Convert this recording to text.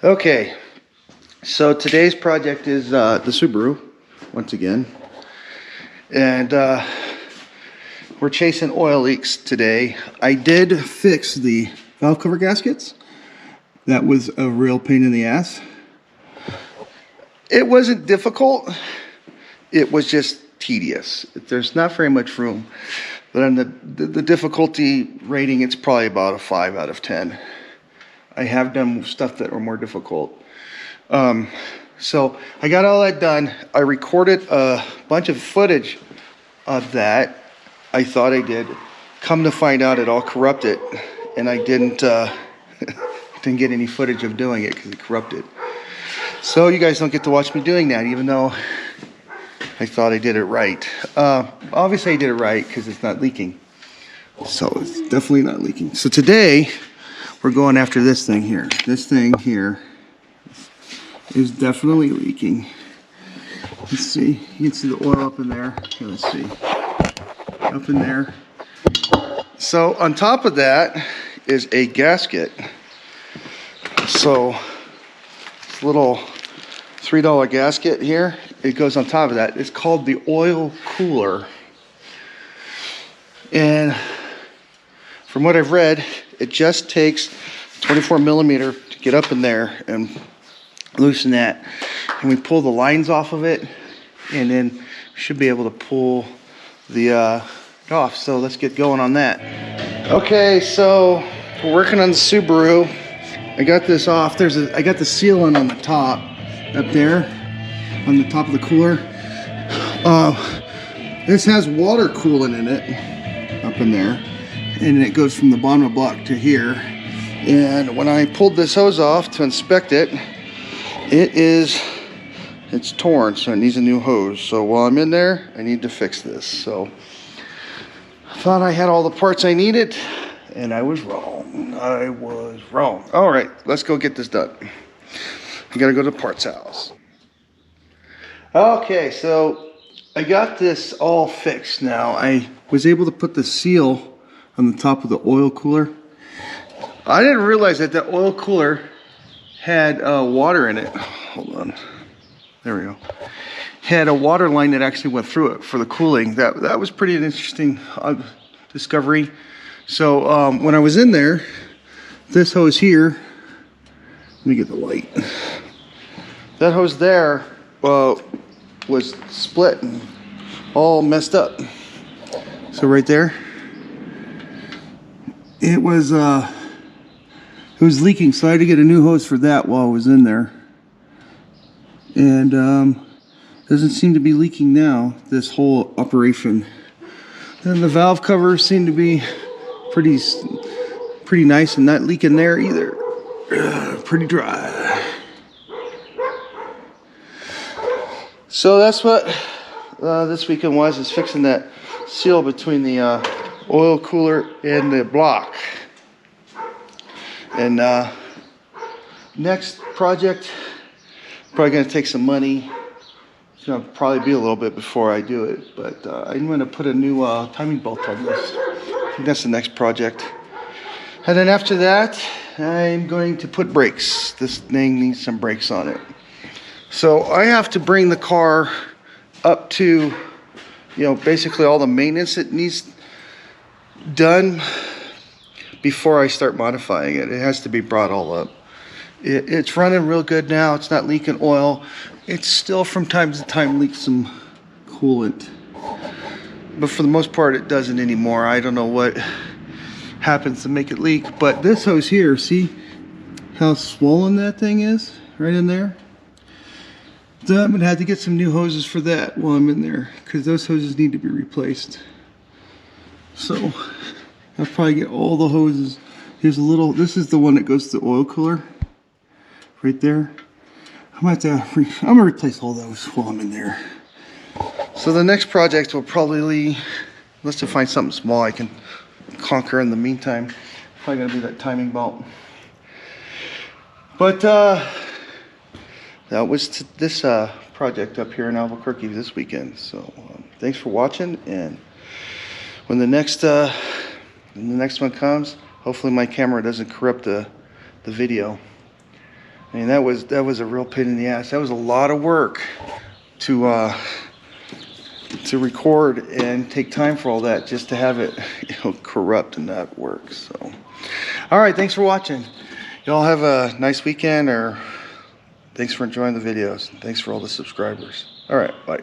Okay, so today's project is the Subaru, once again. And we're chasing oil leaks today. I did fix the valve cover gaskets. That was a real pain in the ass. It wasn't difficult. It was just tedious. There's not very much room. But on the difficulty rating, it's probably about a 5 out of 10. I have done stuff that were more difficult. So I got all that done. I recorded a bunch of footage of that. I thought I did. Come to find out, it all corrupted, and I didn't get any footage of doing it because it corrupted. So you guys don't get to watch me doing that, even though I thought I did it right. Obviously I did it right because it's not leaking. So it's definitely not leaking. So today we're going after this thing here. This thing here is definitely leaking. Let's see. You can see the oil up in there. Here, let's see. Up in there. So on top of that is a gasket. So this little $3 gasket here, it goes on top of that. It's called the oil cooler. And from what I've read, it just takes 24 millimeter to get up in there and loosen that. And we pull the lines off of it, and then we should be able to pull the off. So let's get going on that. Okay, so we're working on the Subaru. I got this off. I got the sealant on the top up there, on the top of the cooler. This has water coolant in it up in there, and it goes from the bottom of the block to here. And when I pulled this hose off to inspect it, it's torn, so it needs a new hose. So while I'm in there, I need to fix this. So I thought I had all the parts I needed, and I was wrong. I was wrong. All right, let's go get this done. You gotta go to the parts house. Okay, so I got this all fixed now. I was able to put the seal on the top of the oil cooler. I didn't realize that the oil cooler had water in it. Hold on. There we go. Had a water line that actually went through it for the cooling. That was pretty interesting discovery. So when I was in there, this hose here, let me get the light. That hose there was split and all messed up. So right there, it was leaking, so I had to get a new hose for that while I was in there. And doesn't seem to be leaking now, this whole operation. And the valve covers seem to be pretty nice and not leaking there either. Pretty dry. So that's what this weekend was, is fixing that seal between the oil cooler and the block. And next project, probably going to take some money. It's going to probably be a little bit before I do it, but I'm going to put a new timing belt on this. I think that's the next project. And then after that, I'm going to put brakes. This thing needs some brakes on it. So I have to bring the car up to, basically all the maintenance it needs done before I start modifying it. It has to be brought all up. It's running real good now. It's not leaking oil. It's still from time to time leaks some coolant, but for the most part it doesn't anymore. I don't know what happens to make it leak, but this hose here, see how swollen that thing is right in there? So I'm gonna have to get some new hoses for that while I'm in there, because those hoses need to be replaced. So I'll probably get all the hoses. Here's a little, this is the one that goes to the oil cooler right there. I'm gonna replace all those while I'm in there. So the next project will probably, let's just find something small I can conquer in the meantime. Probably gonna be that timing belt. But that was this project up here in Albuquerque this weekend. So thanks for watching, and when the next one comes, hopefully my camera doesn't corrupt the video. I mean, that was a real pain in the ass. That was a lot of work to record and take time for all that just to have it, you know, corrupt and not work. So, all right, thanks for watching. Y'all have a nice weekend, or thanks for enjoying the videos. Thanks for all the subscribers. All right, bye.